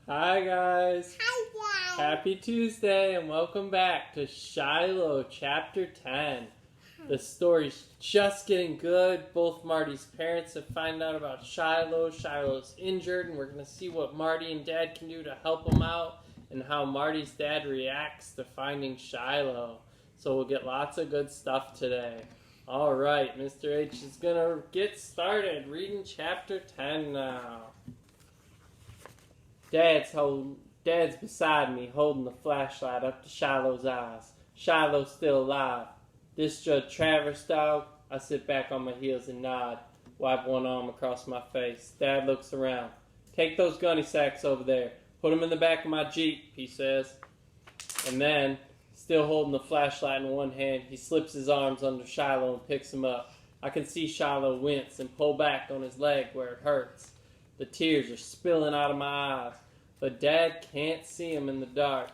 Hi guys. Hi guys. Happy Tuesday and welcome back to Shiloh chapter 10. The story's just getting good. Both Marty's parents have found out about Shiloh. Shiloh's injured and we're going to see what Marty and Dad can do to help him out and how Marty's dad reacts to finding Shiloh. So we'll get lots of good stuff today. Alright, Mr. H is going to get started reading chapter 10 now. Dad's beside me, holding the flashlight up to Shiloh's eyes. Shiloh's still alive. This Judge Travers dog? I sit back on my heels and nod, wipe one arm across my face. Dad looks around. Take those gunny sacks over there. Put them in the back of my Jeep, he says. And then, still holding the flashlight in one hand, he slips his arms under Shiloh and picks him up. I can see Shiloh wince and pull back on his leg where it hurts. The tears are spilling out of my eyes, but Dad can't see them in the dark.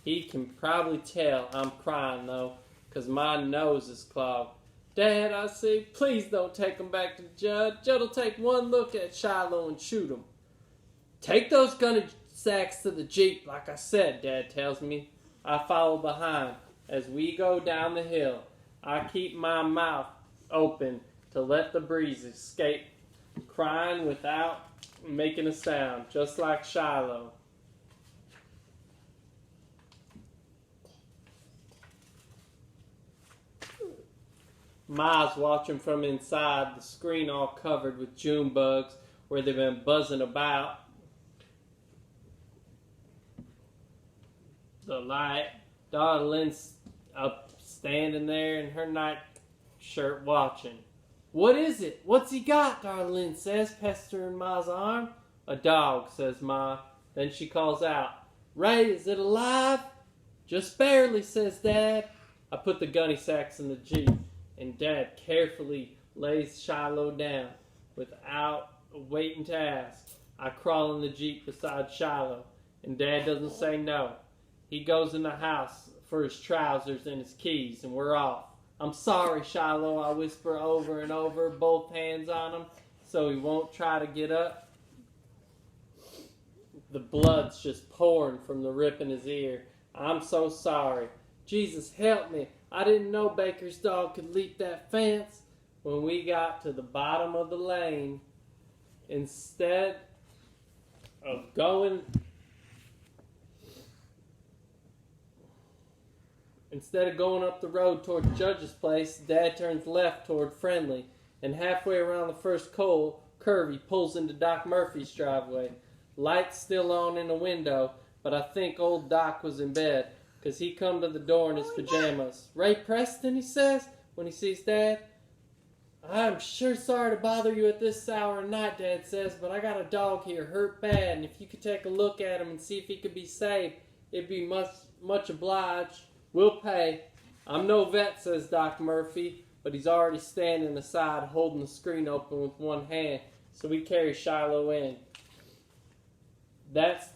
He can probably tell I'm crying, though, because my nose is clogged. Dad, I say, please don't take him back to the judge. Judge'll take one look at Shiloh and shoot him. Take those gunny sacks to the Jeep, like I said, Dad tells me. I follow behind as we go down the hill. I keep my mouth open to let the breeze escape, crying without making a sound, just like Shiloh. Ma's watching from inside, the screen all covered with June bugs where they've been buzzing about. The light. Darlene's up standing there in her night shirt watching. What is it? What's he got? Darlene says, pestering Ma's arm. A dog, says Ma. Then she calls out, Ray, is it alive? Just barely, says Dad. I put the gunny sacks in the Jeep, and Dad carefully lays Shiloh down without waiting to ask. I crawl in the Jeep beside Shiloh, and Dad doesn't say no. He goes in the house for his trousers and his keys, and we're off. I'm sorry, Shiloh, I whisper over and over, both hands on him, so he won't try to get up. The blood's just pouring from the rip in his ear. I'm so sorry. Jesus, help me. I didn't know Baker's dog could leap that fence. When we got to the bottom of the lane, instead of going up the road toward the judge's place, Dad turns left toward Friendly, and halfway around the first curve, he pulls into Doc Murphy's driveway. Light's still on in the window, but I think old Doc was in bed, 'cause he come to the door in his pajamas. Ray Preston, he says, when he sees Dad. I'm sure sorry to bother you at this hour of night, Dad says, but I got a dog here hurt bad, and if you could take a look at him and see if he could be saved, it'd be much obliged. We'll pay. I'm no vet, says Doc Murphy, but he's already standing aside holding the screen open with one hand, so we carry Shiloh in. That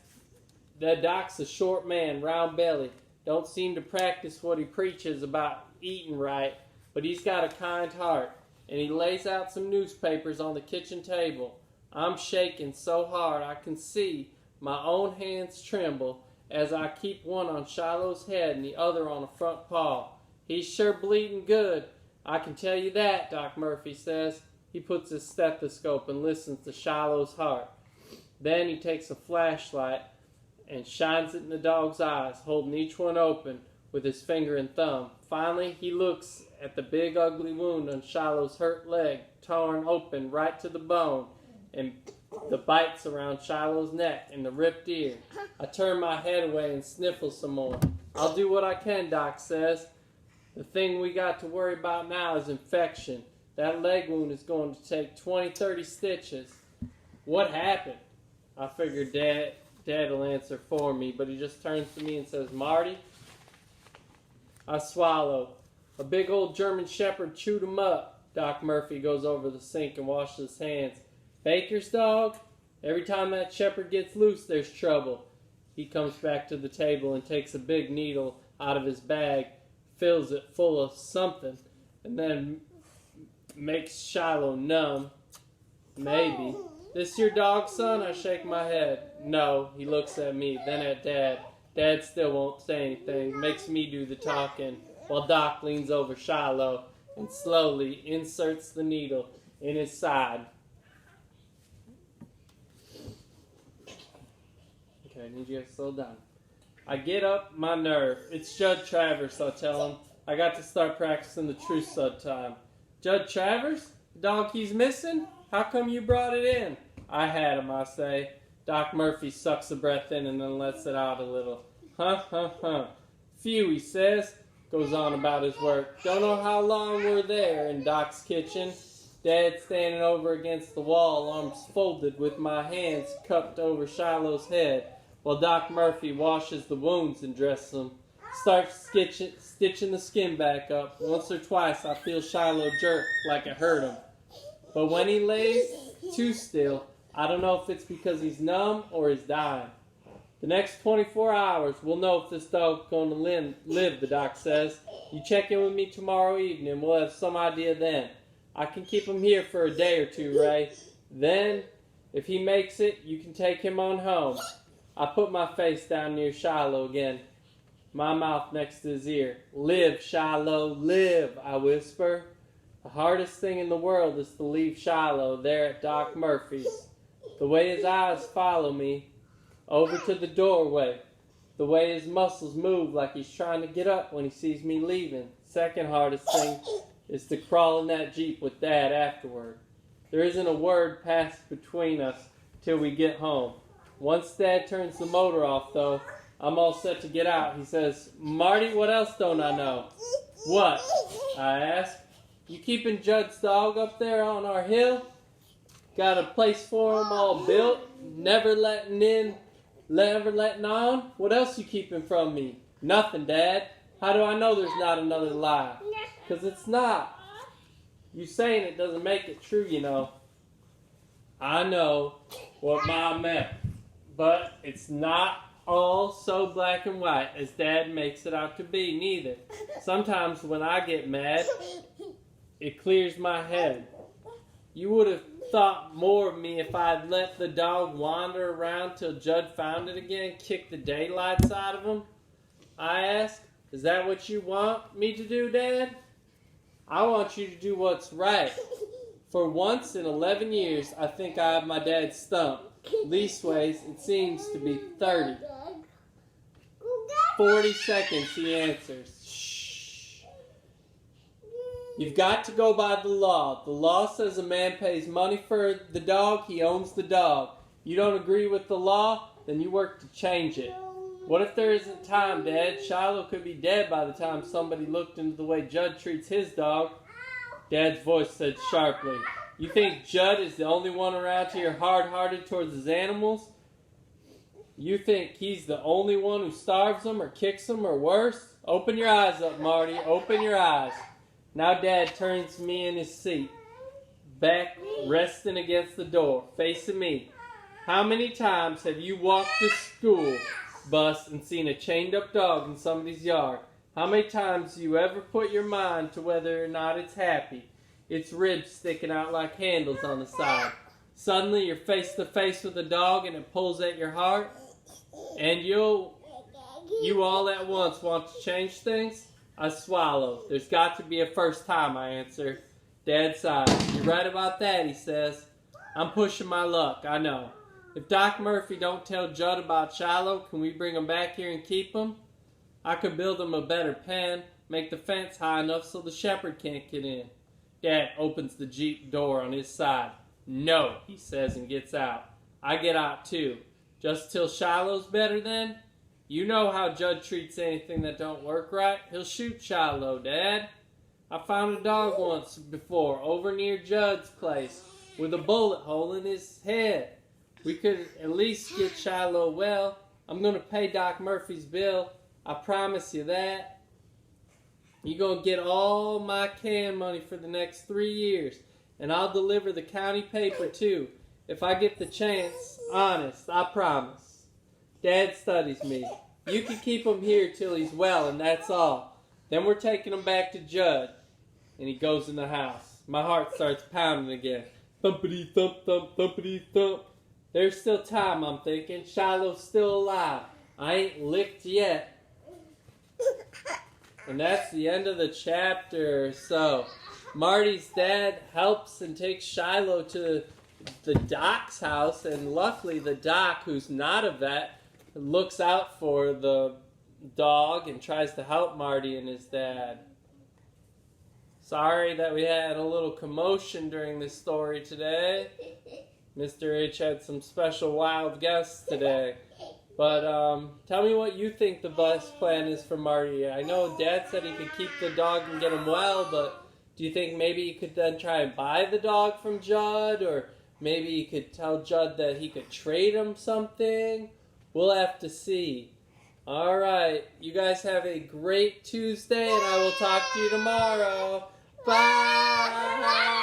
Doc's a short man, round belly. Don't seem to practice what he preaches about eating right, but he's got a kind heart, and he lays out some newspapers on the kitchen table. I'm shaking so hard I can see my own hands tremble as I keep one on Shiloh's head and the other on the front paw. He's sure bleeding good, I can tell you that, Doc Murphy says. He puts his stethoscope and listens to Shiloh's heart. Then he takes a flashlight and shines it in the dog's eyes, holding each one open with his finger and thumb. Finally, he looks at the big ugly wound on Shiloh's hurt leg, torn open right to the bone, and the bites around Shiloh's neck and the ripped ear. I turn my head away and sniffle some more. I'll do what I can, Doc says. The thing we got to worry about now is infection. That leg wound is going to take 20-30 stitches. What happened? I figured Dad will answer for me, but he just turns to me and says, Marty? I swallow. A big old German shepherd chewed him up. Doc Murphy goes over the sink and washes his hands. Baker's dog? Every time that shepherd gets loose, there's trouble. He comes back to the table and takes a big needle out of his bag, fills it full of something, and then makes Shiloh numb. Maybe. "This your dog, son?" I shake my head. "No." He looks at me, then at Dad. Dad still won't say anything, makes me do the talking, while Doc leans over Shiloh and slowly inserts the needle in his side. Okay, I need you to slow down. I get up my nerve. "It's Judd Travers," I tell him. "I got to start practicing the truth sometime." "Judd Travers? The dog he's missing? How come you brought it in?" "I had him," I say. Doc Murphy sucks a breath in and then lets it out a little. Huh. "Phew," he says. Goes on about his work. Don't know how long we're there in Doc's kitchen. Dad's standing over against the wall, arms folded with my hands cupped over Shiloh's head, while Doc Murphy washes the wounds and dresses them. Starts stitching the skin back up. Once or twice I feel Shiloh jerk like it hurt him. But when he lays too still, I don't know if it's because he's numb or he's dying. "The next 24 hours, we'll know if this dog's going to live, the doc says. You check in with me tomorrow evening. We'll have some idea then. I can keep him here for a day or two, Ray. Then, if he makes it, you can take him on home." I put my face down near Shiloh again, my mouth next to his ear. "Live, Shiloh, live," I whisper. The hardest thing in the world is to leave Shiloh there at Doc Murphy's. The way his eyes follow me over to the doorway. The way his muscles move like he's trying to get up when he sees me leaving. Second hardest thing is to crawl in that Jeep with Dad afterward. There isn't a word passed between us till we get home. Once Dad turns the motor off, though, I'm all set to get out. He says, "Marty, what else don't I know?" "What?" I ask. "You keeping Judd's dog up there on our hill? Got a place for him all built? Never letting on? What else you keeping from me?" "Nothing, Dad. How do I know there's not another lie?" "'Cause it's not. You saying it doesn't make it true, you know." I know what Mom meant, but it's not all so black and white as Dad makes it out to be, neither. Sometimes when I get mad, it clears my head. You would have thought more of me if I'd let the dog wander around till Judd found it again, kick the daylights out of him? I ask. Is that what you want me to do, Dad? I want you to do what's right. For once in 11 years, I think I have my dad stumped. Leastways, it seems to be 30. 40 seconds, he answers. Shh. You've got to go by the law. The law says a man pays money for the dog, he owns the dog. You don't agree with the law, then you work to change it. What if there isn't time, Dad? Shiloh could be dead by the time somebody looked into the way Judd treats his dog. Dad's voice said sharply, You think Judd is the only one around here hard-hearted towards his animals? You think he's the only one who starves them or kicks them or worse? Open your eyes up, Marty. Open your eyes. Now Dad turns me in his seat, back resting against the door, facing me. How many times have you walked the school bus and seen a chained-up dog in somebody's yard? How many times do you ever put your mind to whether or not it's happy? Its ribs sticking out like handles on the side. Suddenly you're face to face with a dog and it pulls at your heart. And you all at once want to change things? I swallow. There's got to be a first time, I answer. Dad sighs. You're right about that, he says. I'm pushing my luck, I know. If Doc Murphy don't tell Judd about Shiloh, can we bring him back here and keep him? I could build him a better pen, make the fence high enough so the shepherd can't get in. Dad opens the Jeep door on his side. No, he says and gets out. I get out too. Just till Shiloh's better then? You know how Judd treats anything that don't work right. He'll shoot Shiloh, Dad. I found a dog once before over near Judd's place with a bullet hole in his head. We could at least get Shiloh well. I'm going to pay Doc Murphy's bill. I promise you that. You're going to get all my can money for the next 3 years. And I'll deliver the county paper too. If I get the chance, honest, I promise. Dad studies me. You can keep him here till he's well and that's all. Then we're taking him back to Judd. And he goes in the house. My heart starts pounding again. Thumpity thump thump, thumpity thump. There's still time, I'm thinking. Shiloh's still alive. I ain't licked yet. And that's the end of the chapter. So, Marty's dad helps and takes Shiloh to the doc's house, and luckily the doc, who's not a vet, looks out for the dog and tries to help Marty and his dad. Sorry that we had a little commotion during this story today. Mr. H had some special wild guests today. But tell me what you think the best plan is for Marty. I know Dad said he could keep the dog and get him well, but do you think maybe he could then try and buy the dog from Judd? Or maybe he could tell Judd that he could trade him something? We'll have to see. Alright, you guys have a great Tuesday, and I will talk to you tomorrow. Bye!